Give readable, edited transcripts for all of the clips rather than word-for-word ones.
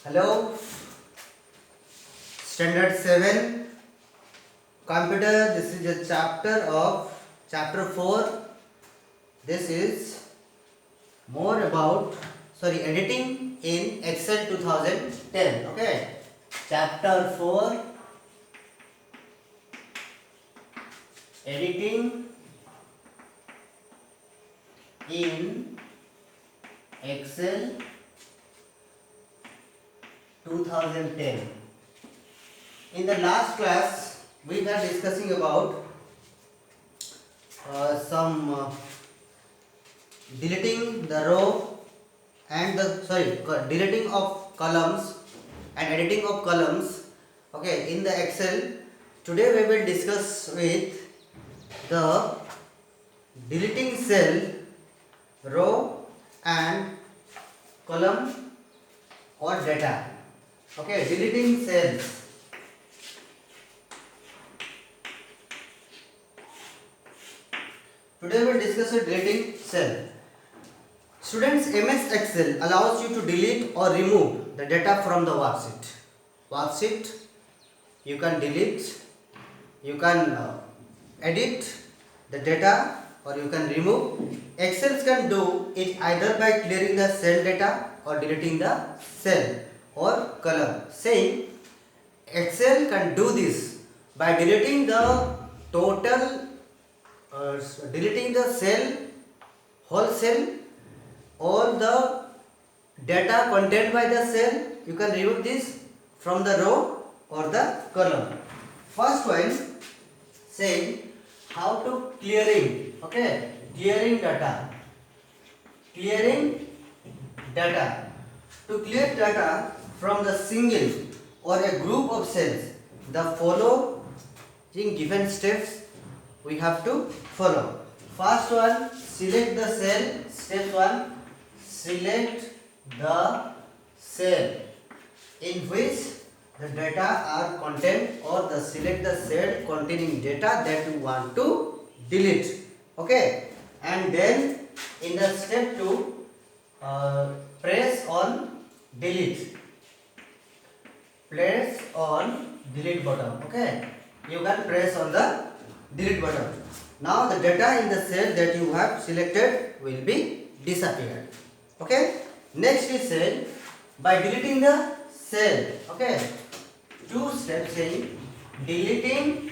Hello, Standard 7 Computer. This is a chapter 4. This is more about editing in Excel 2010. Okay, chapter 4, editing in Excel 2010. In the last class, we were discussing about some deleting the row and deleting of columns and editing of columns. Okay, in the Excel, today we will discuss with the deleting cell, row and column or data. Okay, deleting cells. Today we will discuss a deleting cell. Students, MS Excel allows you to delete or remove the data from the worksheet. Worksheet, you can delete, you can edit the data or you can remove. Excel can do it either by clearing the cell data or deleting the cell or column. Saying Excel can do this by deleting the total, deleting the cell, whole cell, or the data contained by the cell. You can remove this from the row or the column. First one saying how to clearing. Okay, clearing data. Clearing data. To clear data from the single or a group of cells, the following given steps we have to follow. First one, select the cell. Step 1, select the cell in which the data are contained, or the select the cell containing data that you want to delete. Okay, and then in the step 2, press on delete. Press on delete button. Okay, you can press on the delete button. Now the data in the cell that you have selected will be disappeared. Okay, next is said by deleting the cell. Okay, 2 steps saying deleting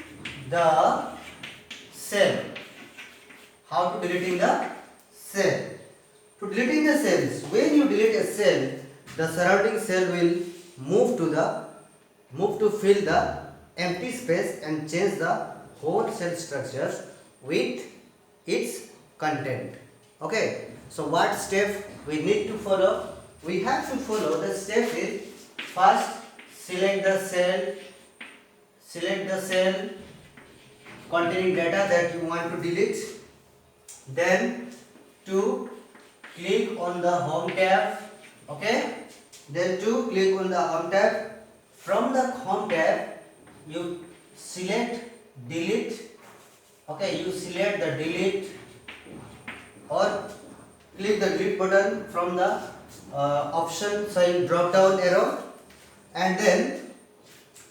the cell. How to deleting the cell? To deleting the cells, when you delete a cell, the surrounding cell will move to fill the empty space and change the whole cell structures with its content. Okay, so what step we need to follow? We have to follow the step is first select the cell containing data that you want to delete. Then to click on the home tab. Okay, then to click on the home tab. From the home tab you select delete. Okay, you select the delete or click the delete button from the option showing drop down arrow, and then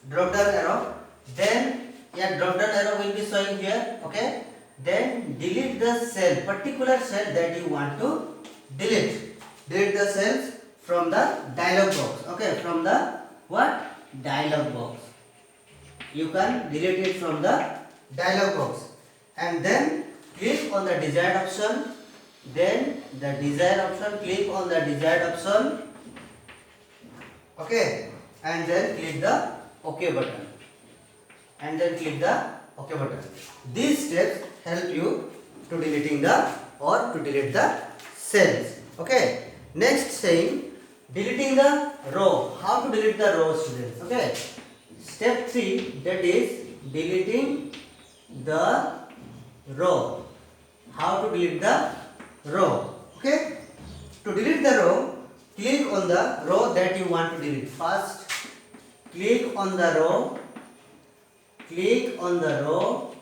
drop down arrow, then drop down arrow will be showing here. Okay, then delete the cell, particular cell that you want to delete. Delete the cells from the dialog box. Okay, from the what? Dialog box. You can delete it from the dialog box, and then click on the desired option. Then the desired option, click on the desired option. Okay, and then click the OK button. And then click the OK button. These steps help you to deleting the or to delete the cells. Okay, next saying deleting the row. How to delete the row, students? Okay, step 3, that is deleting the row. How to delete the row? Okay, to delete the row, click on the row that you want to delete. First, click on the row. Click on the row.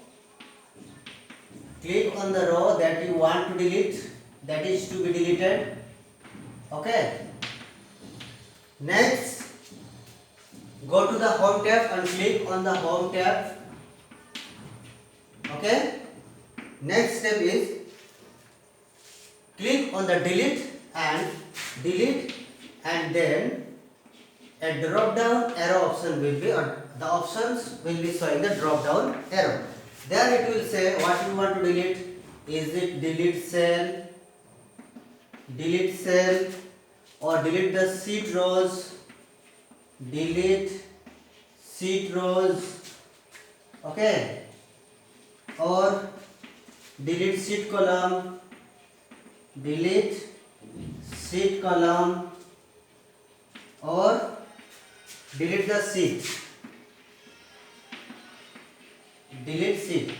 Click on the row that you want to delete, that is to be deleted. Okay, Next, go to the home tab and click on the home tab. Okay. Next step is click on the delete and then a drop down arrow option will be, or the options will be showing the drop down arrow. There it will say what you want to delete. Is it delete cell, or delete the sheet rows, delete sheet rows, okay, or delete sheet column, delete sheet column, or delete the sheet, delete sheet.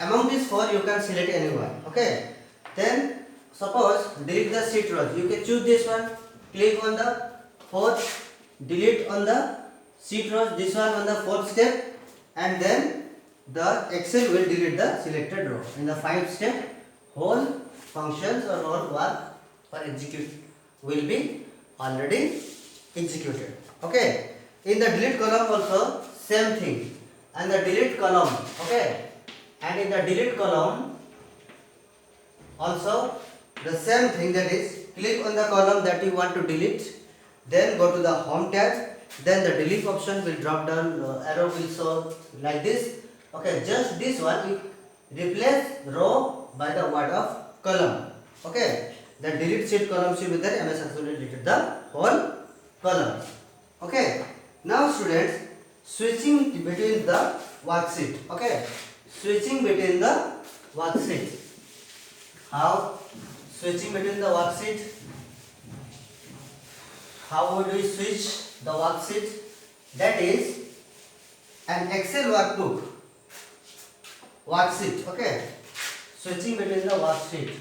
Among these four you can select any one. Okay, then suppose delete the sheet rows, you can choose this one, click on the fourth, delete on the sheet rows, this one on the fourth step, and then the Excel will delete the selected row. In the 5th step, whole functions or whole work or execute will be already executed. Okay, in the delete column also same thing, and the delete column, okay, and in the delete column also the same thing, that is click on the column that you want to delete, then go to the home tab, then the delete option will drop down, arrow will show like this. Okay, just this one you replace row by the word of column. Okay, the delete sheet column should be there. MS Excel will delete the whole column. Okay, now students, switching between the worksheet. Okay, switching between the worksheet. How? Switching between the worksheet. How would we switch the worksheet? That is an Excel workbook worksheet. Okay, switching between the worksheet.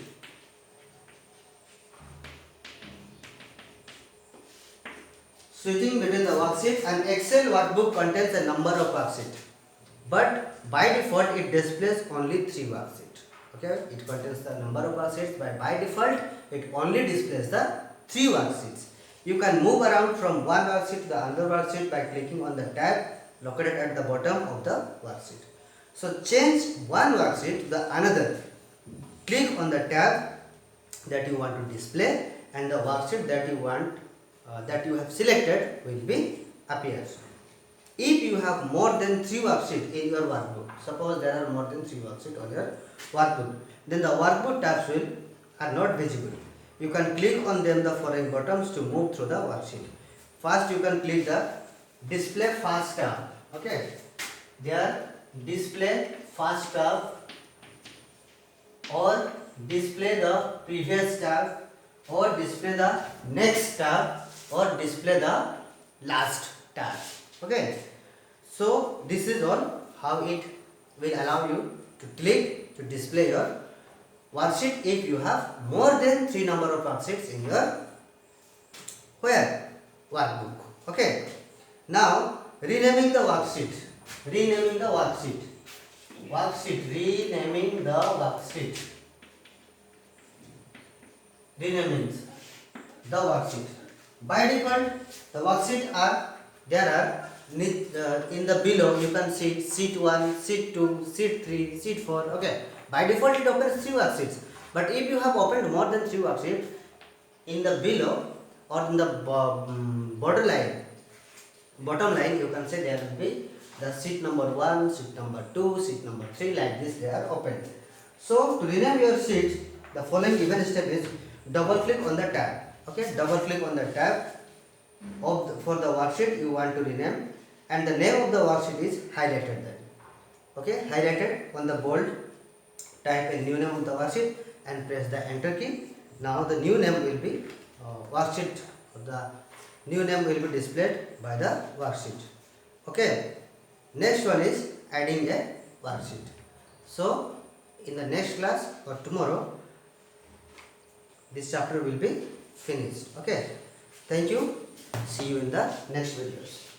Switching between the worksheet, an Excel workbook contains a number of worksheets, but by default it displays only 3 worksheets. Okay, it contains the number of worksheets, but by default it only displays the 3 worksheets. You can move around from one worksheet to the other worksheet by clicking on the tab located at the bottom of the worksheet. So change one worksheet to the another. Click on the tab that you want to display, and the worksheet that you want that you have selected will be appears. If you have more than 3 worksheets in your workbook, suppose there are more than 3 worksheets on your workbook, then the workbook tabs are not visible. You can click on them, the following buttons, to move through the worksheet. First you can click the display fast tab. Okay, there display fast tab, or display the previous tab, or display the next tab, or display the last tab. Okay, so this is all how it will allow you to click to display your worksheet if you have more than 3 number of worksheets in your workbook. Okay, now renaming the worksheet. Renaming the worksheet. Renaming the worksheet. Renaming the worksheet. By default, the worksheet are in the below. You can see sheet 1, sheet 2, sheet 3, sheet 4. Okay. By default, it opens 3 worksheets. But if you have opened more than 3 worksheets, in the below or in the bottom line, you can say there will be the sheet number 1, sheet number 2, sheet number 3, like this they are opened. So to rename your sheet, the following given step is double click on the tab. Okay, double click on the tab for the worksheet you want to rename, and the name of the worksheet is highlighted there. Okay, highlighted on the bold. Type a new name of the worksheet and press the enter key. Now the new name will be worksheet. The new name will be displayed by the worksheet. Okay. Next one is adding a worksheet. So in the next class or tomorrow, this chapter will be finished. Okay. Thank you. See you in the next videos.